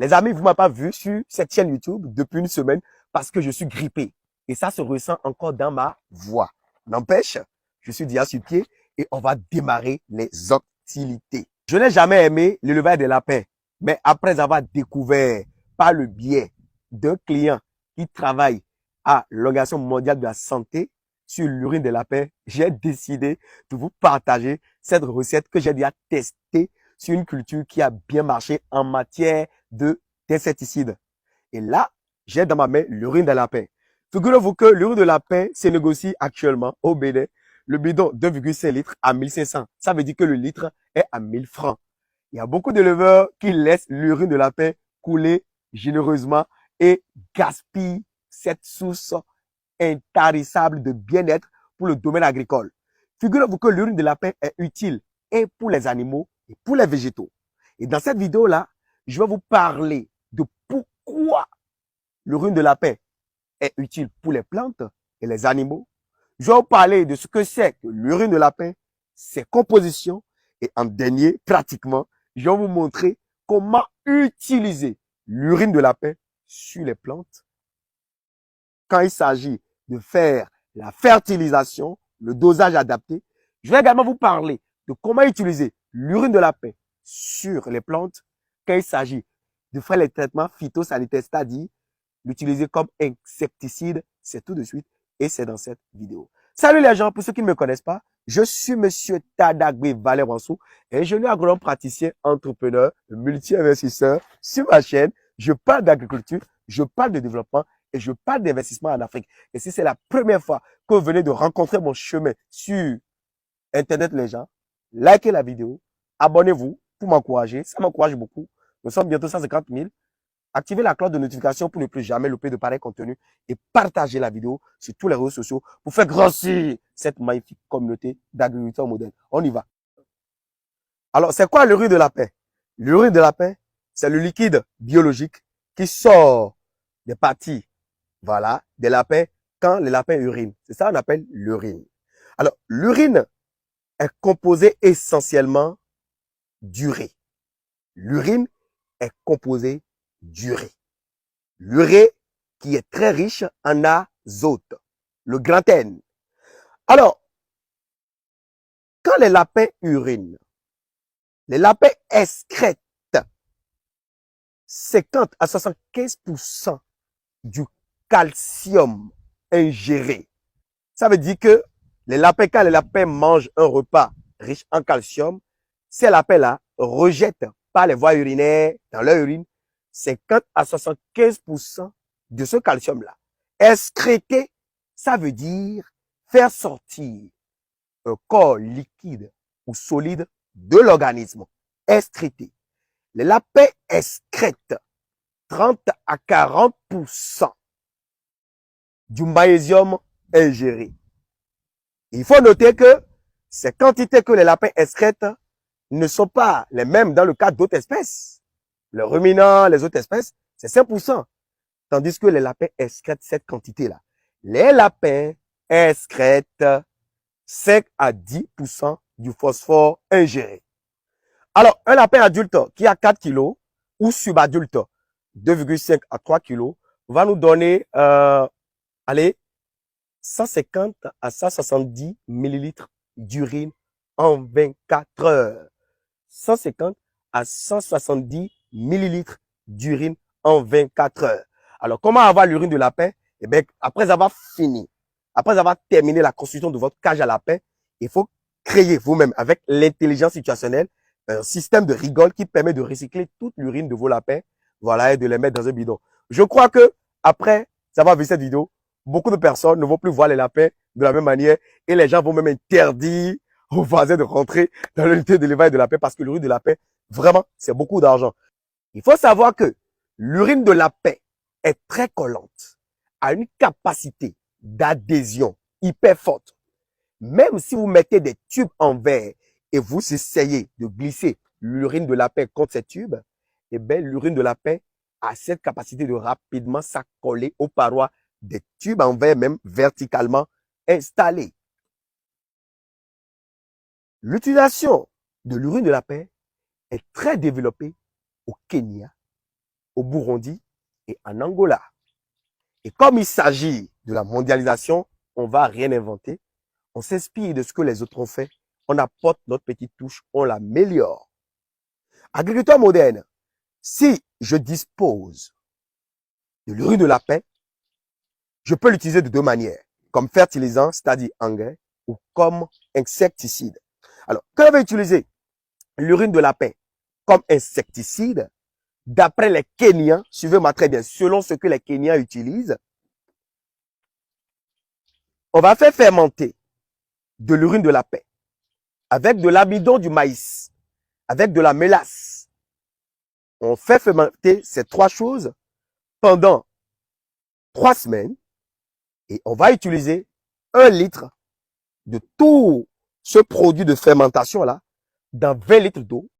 Les amis, vous ne m'avez pas vu sur cette chaîne YouTube depuis une semaine parce que je suis grippé. Et ça se ressent encore dans ma voix. N'empêche, je suis déjà sur pied et on va démarrer les hostilités. Je n'ai jamais aimé l'élevage des lapins, mais après avoir découvert par le biais d'un client qui travaille à l'Organisation mondiale de la santé sur l'urine des lapins, j'ai décidé de vous partager cette recette que j'ai déjà testée sur une culture qui a bien marché en matière d'insecticides. Et là, j'ai dans ma main l'urine de lapin. Figurez-vous que l'urine de lapin se négocie actuellement au Bénin. Le bidon 2,5 litres à 1500. Ça veut dire que le litre est à 1000 francs. Il y a beaucoup d'éleveurs qui laissent l'urine de lapin couler généreusement et gaspillent cette source intarissable de bien-être pour le domaine agricole. Figurez-vous que l'urine de lapin est utile et pour les animaux et pour les végétaux. Et dans cette vidéo-là, je vais vous parler de pourquoi l'urine de lapin est utile pour les plantes et les animaux. Je vais vous parler de ce que c'est que l'urine de lapin, ses compositions et en dernier, pratiquement, je vais vous montrer comment utiliser l'urine de lapin sur les plantes quand il s'agit de faire la fertilisation, le dosage adapté. Je vais également vous parler de comment utiliser l'urine de lapin sur les plantes quand il s'agit de faire les traitements phytosanitaires, c'est-à-dire l'utiliser comme insecticide. C'est tout de suite et c'est dans cette vidéo. Salut les gens, pour ceux qui ne me connaissent pas, je suis Monsieur Tadagbe Valeransou, ingénieur agronome praticien, entrepreneur, multi-investisseur. Sur ma chaîne, je parle d'agriculture, je parle de développement et je parle d'investissement en Afrique. Et si c'est la première fois que vous venez de rencontrer mon chemin sur Internet, les gens, likez la vidéo, abonnez-vous pour m'encourager, ça m'encourage beaucoup. Nous sommes bientôt 150 000. Activez la cloche de notification pour ne plus jamais louper de pareils contenus et partagez la vidéo sur tous les réseaux sociaux pour faire grossir cette magnifique communauté d'agriculteurs modernes. On y va. Alors, c'est quoi l'urine de lapin? L'urine de lapin, c'est le liquide biologique qui sort des parties, voilà, des lapins quand les lapins urinent. C'est ça qu'on appelle l'urine. Alors, l'urine est composée essentiellement d'urée. L'urine est composée d'urée. L'urée qui est très riche en azote, le grand N. Alors, quand les lapins urinent, les lapins excrètent 50 à 75% du calcium ingéré. Ça veut dire que les lapins, quand les lapins mangent un repas riche en calcium, ces lapins-là rejettent par les voies urinaires, dans leur urine, 50 à 75% de ce calcium-là. Excréter, ça veut dire faire sortir un corps liquide ou solide de l'organisme. Excréter. Les lapins excrètent 30 à 40% du magnésium ingéré. Il faut noter que ces quantités que les lapins excrètent ne sont pas les mêmes dans le cas d'autres espèces. Les ruminants, les autres espèces, c'est 5%. Tandis que les lapins excrètent cette quantité-là. Les lapins excrètent 5 à 10% du phosphore ingéré. Alors, un lapin adulte qui a 4 kg ou subadulte 2,5 à 3 kg va nous donner, allez, 150 à 170 millilitres d'urine en 24 heures. 150 à 170 millilitres d'urine en 24 heures. Alors, comment avoir l'urine de lapin? Eh bien, après avoir fini, après avoir terminé la construction de votre cage à lapin, il faut créer vous-même avec l'intelligence situationnelle un système de rigole qui permet de recycler toute l'urine de vos lapins, voilà, et de les mettre dans un bidon. Je crois que après avoir vu cette vidéo, beaucoup de personnes ne vont plus voir les lapins de la même manière et les gens vont même interdire aux voisins de rentrer dans l'unité d'élevage de lapin parce que l'urine de lapin, vraiment, c'est beaucoup d'argent. Il faut savoir que l'urine de lapin est très collante, a une capacité d'adhésion hyper forte. Même si vous mettez des tubes en verre et vous essayez de glisser l'urine de lapin contre ces tubes, eh bien, l'urine de lapin a cette capacité de rapidement s'accoler aux parois des tubes en verre, même verticalement installés. L'utilisation de l'urine de lapin est très développée au Kenya, au Burundi et en Angola. Et comme il s'agit de la mondialisation, on va rien inventer. On s'inspire de ce que les autres ont fait. On apporte notre petite touche, on l'améliore. Agriculteur moderne, si je dispose de l'urine de lapin, je peux l'utiliser de deux manières, comme fertilisant, c'est-à-dire engrais, ou comme insecticide. Alors, quand on va utiliser l'urine de lapin comme insecticide, d'après les Kenyans, suivez-moi très bien, selon ce que les Kenyans utilisent, on va faire fermenter de l'urine de lapin avec de l'amidon du maïs, avec de la mélasse. On fait fermenter ces trois choses pendant 3 semaines et on va utiliser 1 litre de tout ce produit de fermentation-là dans 20 litres d'eau